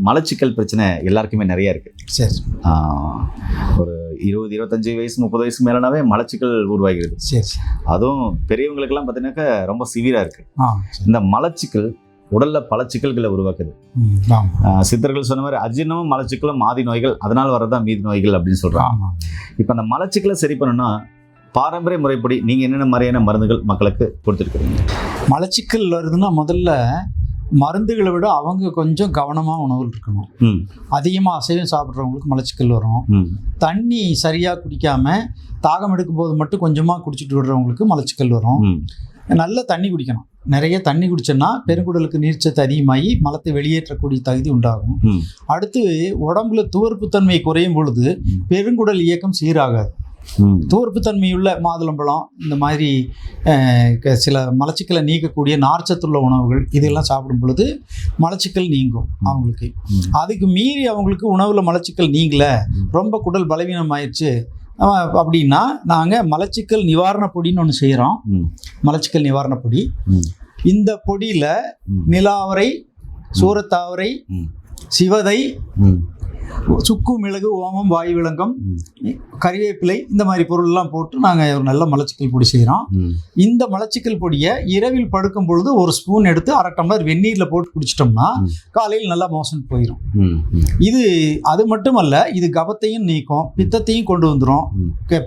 மலச்சிக்கல் பிரச்சனை எல்லாருக்குமே நிறைய இருக்குது. சரி. ஒரு 20-25 வயசு 30 வயசு மேலனாவே மலச்சிக்கல் உருவாகிறது. சரி. அதுவும் பெரியவங்களுக்கெல்லாம் பார்த்தீங்கன்னாக்கா ரொம்ப சிவியராக இருக்குது. இந்த மலச்சிக்கல் உடலில் பல சிக்கல்களை உருவாக்குது. சித்தர்கள் சொன்ன மாதிரி அஜீரணமும் மலச்சிக்கலும் ஆதி நோய்கள், அதனால் வரதான் மீதி நோய்கள் அப்படின்னு சொல்கிறாங்க. இப்போ அந்த மலச்சிக்கலை சரி பண்ணணும்னா பாரம்பரிய முறைப்படி நீங்கள் என்னென்ன மாதிரியான மருந்துகள் மக்களுக்கு கொடுத்துருக்குறீங்க? மலச்சிக்கல் வருதுன்னா முதல்ல மருந்துகளை விட அவங்க கொஞ்சம் கவனமாக உணவு இருக்கணும். அதிகமாக அசைவம் சாப்பிட்றவங்களுக்கு மலச்சிக்கல் வரும். தண்ணி சரியாக குடிக்காமல் தாகம் எடுக்கும் போது மட்டும் கொஞ்சமாக குடிச்சிட்டு விடுறவங்களுக்கு மலச்சிக்கல் வரும். நல்ல தண்ணி குடிக்கணும். நிறைய தண்ணி குடிச்சோன்னா பெருங்குடலுக்கு நீர்ச்சத்து அதிகமாகி மலத்தை வெளியேற்றக்கூடிய தகுதி உண்டாகும். அடுத்து உடம்புல துவர்ப்புத்தன்மை குறையும் பொழுது பெருங்குடல் இயக்கம் சீராகாது. துவர்ப்புத்தன்மையுள்ள மாதுளம்பழம் இந்த மாதிரி சில மலச்சிக்கலை நீக்கக்கூடிய நார்ச்சத்துள்ள உணவுகள் இதெல்லாம் சாப்பிடும் பொழுது மலச்சிக்கல் நீங்கும் அவங்களுக்கு. அதுக்கு மீறி அவங்களுக்கு உணவில் மலச்சிக்கல் நீங்கலை, ரொம்ப குடல் பலவீனம் ஆயிடுச்சு அப்படின்னா நாங்கள் மலச்சிக்கல் நிவாரண பொடின்னு ஒன்று செய்கிறோம். மலச்சிக்கல் நிவாரண பொடி. இந்த பொடியில் நிலாவரை, சூரத்தாவரை, சிவதை, சுக்கு, மிளகு, ஓமம், வாயு விலங்கம், கறிவேப்பிலை இந்த மாதிரி பொருள்லாம் போட்டு நாங்கள் ஒரு நல்ல மலச்சிக்கல் பொடி செய்கிறோம். இந்த மலச்சிக்கல் பொடியை இரவில் படுக்கும் பொழுது ஒரு ஸ்பூன் எடுத்து 1/2 டம்ளர் வெந்நீரில் போட்டு குடிச்சிட்டோம்னா காலையில் நல்லா மோஷன் போயிடும். இது அது மட்டுமல்ல, இது கபத்தையும் நீக்கும், பித்தத்தையும் கொண்டு வந்துடும்,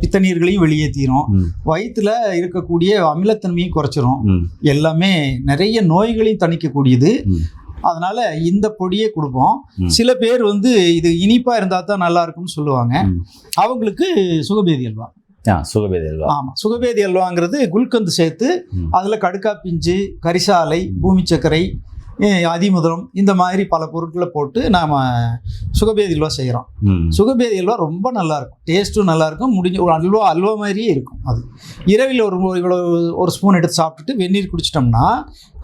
பித்த நீர்களையும் வெளியேற்றிடும், வயிற்றுல இருக்கக்கூடிய அமிலத்தன்மையும் குறைச்சிரும், எல்லாமே நிறைய நோய்களையும் தணிக்கக்கூடியது. அதனால இந்த பொடியே கொடுப்போம். சில பேர் இது இனிப்பா இருந்தா தான் நல்லா இருக்கும்னு சொல்லுவாங்க. அவங்களுக்கு சுகபேதி அல்வா. சுகபேதி அல்வா. ஆமா, சுகபேதி அல்வாங்கிறது குல்கந்து சேர்த்து அதுல கடுக்கா பிஞ்சு, கரிசாலை, பூமி சர்க்கரை, அதிமுதம் இந்த மாதிரி பல பொருட்களை போட்டு நாம் சுகபேதி அல்வா செய்கிறோம். சுகபேதி அல்வா ரொம்ப நல்லாயிருக்கும், டேஸ்ட்டும் நல்லாயிருக்கும், முடிஞ்ச ஒரு அல்வா மாதிரியே இருக்கும். அது இரவில் ஒரு ஸ்பூன் எடுத்து சாப்பிட்டுட்டு வெந்நீர் குடிச்சிட்டோம்னா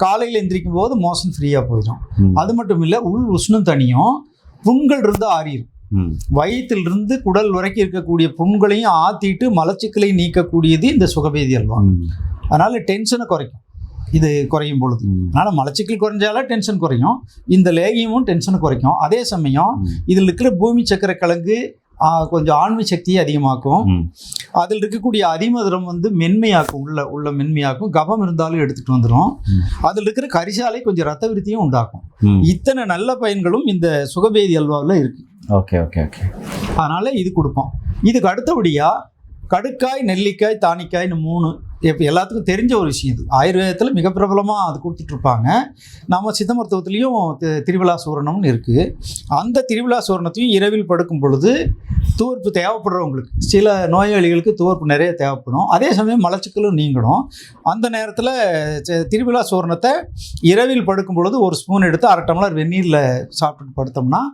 காலையில் எந்திரிக்கும் போது மோஷன் ஃப்ரீயாக போயிடும். அது மட்டும் இல்லை, உள் உஷ்ணம் தனியும், புண்கள் இருந்து ஆறிடும். வயிற்றிலிருந்து குடல் வரைக்கும் இருக்கக்கூடிய புண்களையும் ஆற்றிட்டு மலச்சிக்கலை நீக்கக்கூடியது இந்த சுகபேதி அல்வா. அதனால் டென்ஷனை குறைக்கும் இது குறையும் பொழுது. அதனால் மலச்சிக்கல் குறைஞ்சாலும் டென்ஷன் குறையும், இந்த லேகியமும் டென்ஷனை குறைக்கும். அதே சமயம் இதில் இருக்கிற பூமி சக்கரை கிழங்கு கொஞ்சம் ஆண்மை சக்தியை அதிகமாக்கும். அதில் இருக்கக்கூடிய அதிமதுரம் மென்மையாக்கும், உள்ள மென்மையாக்கும், கபம் இருந்தாலும் எடுத்துகிட்டு வந்துடும். அதில் இருக்கிற கரிசாலை கொஞ்சம் ரத்த விருத்தியும் உண்டாக்கும். இத்தனை நல்ல பயன்களும் இந்த சுகபேதி அல்வாவில் இருக்குது. Okay okay okay. அதனால் இது கொடுப்போம். இதுக்கு அடுத்தபடியாக கடுக்காய், நெல்லிக்காய், தானிக்காய்னு 3 எல்லாத்துக்கும் தெரிஞ்ச ஒரு விஷயம். இது ஆயுர்வேதத்தில் மிக பிரபலமாக அது கொடுத்துட்ருப்பாங்க. நம்ம சித்த மருத்துவத்துலேயும் திருவிழா சூரணம்னு இருக்குது. அந்த திருவிழா சூரணத்தையும் இரவில் படுக்கும் பொழுது துவர்ப்பு தேவைப்படுறவங்களுக்கு, சில நோயாளிகளுக்கு துவர்ப்பு நிறைய தேவைப்படும், அதே சமயம் மலச்சிக்கலும் நீங்கணும். அந்த நேரத்தில் திருவிழா சூரணத்தை இரவில் படுக்கும் பொழுது ஒரு ஸ்பூன் எடுத்து 1/2 டம்ளர் வெந்நீரில் சாப்பிட்டுட்டு படுத்தோம்னா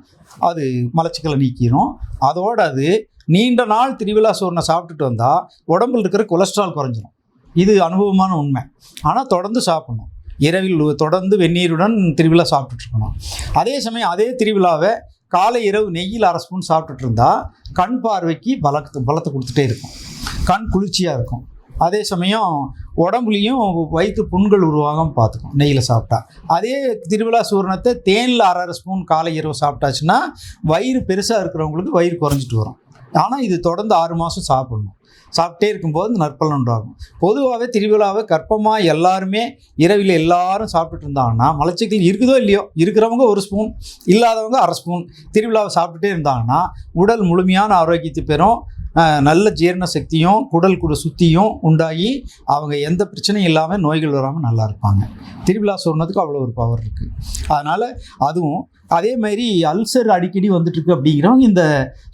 அது மலச்சிக்கலை நீக்கிடும். அதோடு அது நீண்ட நாள் திருவிழா சூரணம் சாப்பிட்டுட்டு வந்தால் உடம்புல இருக்கிற கொலஸ்ட்ரால் குறைஞ்சிரும். இது அனுபவமான உண்மை. ஆனால் தொடர்ந்து சாப்பிடணும். இரவில் தொடர்ந்து வெந்நீருடன் திருவிழா சாப்பிட்டுட்ருக்கணும். அதே சமயம் அதே திருவிழாவை காலை இரவு நெய்யில் 1/2 ஸ்பூன் சாப்பிட்டுட்டு இருந்தால் கண் பார்வைக்கு பலத்தை கொடுத்துட்டே இருக்கும், கண் குளிர்ச்சியாக இருக்கும். அதே சமயம் உடம்புலையும் வயிற்று புண்கள் உருவாகாமல் பார்த்துக்கும் நெய்யில் சாப்பிட்டா. அதே திருவிழா சூரணத்தை தேனில் 1/2 ஸ்பூன் காலை இரவு சாப்பிட்டாச்சுன்னா வயிறு பெருசாக இருக்கிறவங்களுக்கு வயிறு குறைஞ்சிட்டு வரும். ஆனால் இது தொடர்ந்து 6 மாதம் சாப்பிடணும். சாப்பிட்டே இருக்கும்போது நற்பலன் உண்டாகும். பொதுவாகவே திருவிழாவை கற்பமாக எல்லாருமே இரவில் எல்லாரும் சாப்பிட்டுட்டு இருந்தாங்கன்னா மலச்சிக்கல் இருக்குதோ இல்லையோ, இருக்கிறவங்க 1 ஸ்பூன், இல்லாதவங்க 1/2 ஸ்பூன் திருவிழாவை சாப்பிட்டுட்டே இருந்தாங்கன்னா உடல் முழுமையான ஆரோக்கியத்தை பெறும். நல்ல ஜீரண சக்தியும் குடல் சுத்தியும் உண்டாகி அவங்க எந்த பிரச்சனையும் இல்லாமல் நோய்கள் வராமல் நல்லா இருப்பாங்க. திருவிழா சூரணத்துக்கு அவ்வளோ ஒரு பவர் இருக்குது. அதனால் அதுவும் அதே மாதிரி அல்சர் அடிக்கடி வந்துட்டுருக்கு அப்படிங்கிறவங்க இந்த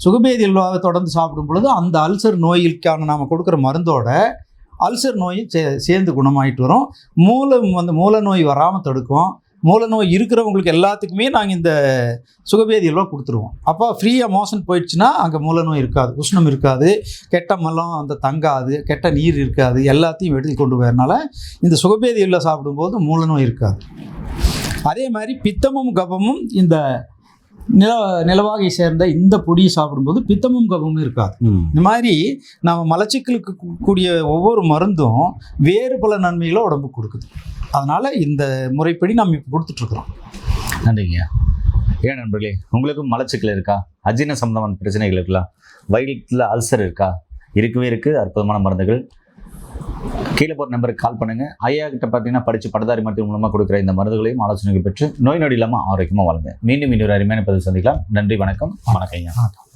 சுகபேதி அல்வாவை தொடர்ந்து சாப்பிடும் பொழுது அந்த அல்சர் நோய்களுக்கான நாம் கொடுக்குற மருந்தோட அல்சர் நோயும் சேர்ந்து குணமாயிட்டு வரும். மூல நோய் வராமல் தடுக்கும். மூல நோய் இருக்கிறவங்களுக்கு எல்லாத்துக்குமே நாங்கள் இந்த சுகபேதி அல்வா கொடுத்துருவோம். அப்போ ஃப்ரீயாக மோஷன் போயிடுச்சுன்னா அங்கே மூல நோய் இருக்காது, உஷ்ணம் இருக்காது, கெட்ட மலம் தங்காது, கெட்ட நீர் இருக்காது, எல்லாத்தையும் எடுத்து கொண்டு போயறனால இந்த சுகபேதி அல்வா சாப்பிடும்போது மூல நோய் இருக்காது. அதே மாதிரி பித்தமும் கபமும் இந்த நிலவாகை சேர்ந்த இந்த பொடியை சாப்பிடும்போது பித்தமும் கபமும் இருக்காது. இந்த மாதிரி நம்ம மலச்சிக்கலுக்கு கூடிய ஒவ்வொரு மருந்தும் வேறு பல நன்மைகளை உடம்புக்கு கொடுக்குது. அதனால் இந்த முறைப்படி நம்ம இப்போ கொடுத்துட்ருக்குறோம். நன்றிங்க. ஏன் நண்பர்களே, உங்களுக்கும் மலச்சிக்கல் இருக்கா? அஜீரண சம்பந்தமான பிரச்சனைகள் இருக்கலாம், வயிற்றில் அல்சர் இருக்கா? இருக்கவே இருக்குது அற்புதமான மருந்துகள். கீழே போகிற நம்பருக்கு கால் பண்ணுங்க. ஐயா கிட்ட பார்த்தீங்கன்னா படித்து பட்டதாரி மருத்துவம் மூலமாக கொடுக்குற இந்த மருந்துகளையும் ஆலோசனைகள் பெற்று நோய் நொடி இல்லாமல் ஆரோக்கியமாக வாழுங்க. மீண்டும் இன்னொரு அருமையான பதிவு சந்திக்கலாம். நன்றி, வணக்கம். வணக்கம் ஐயா.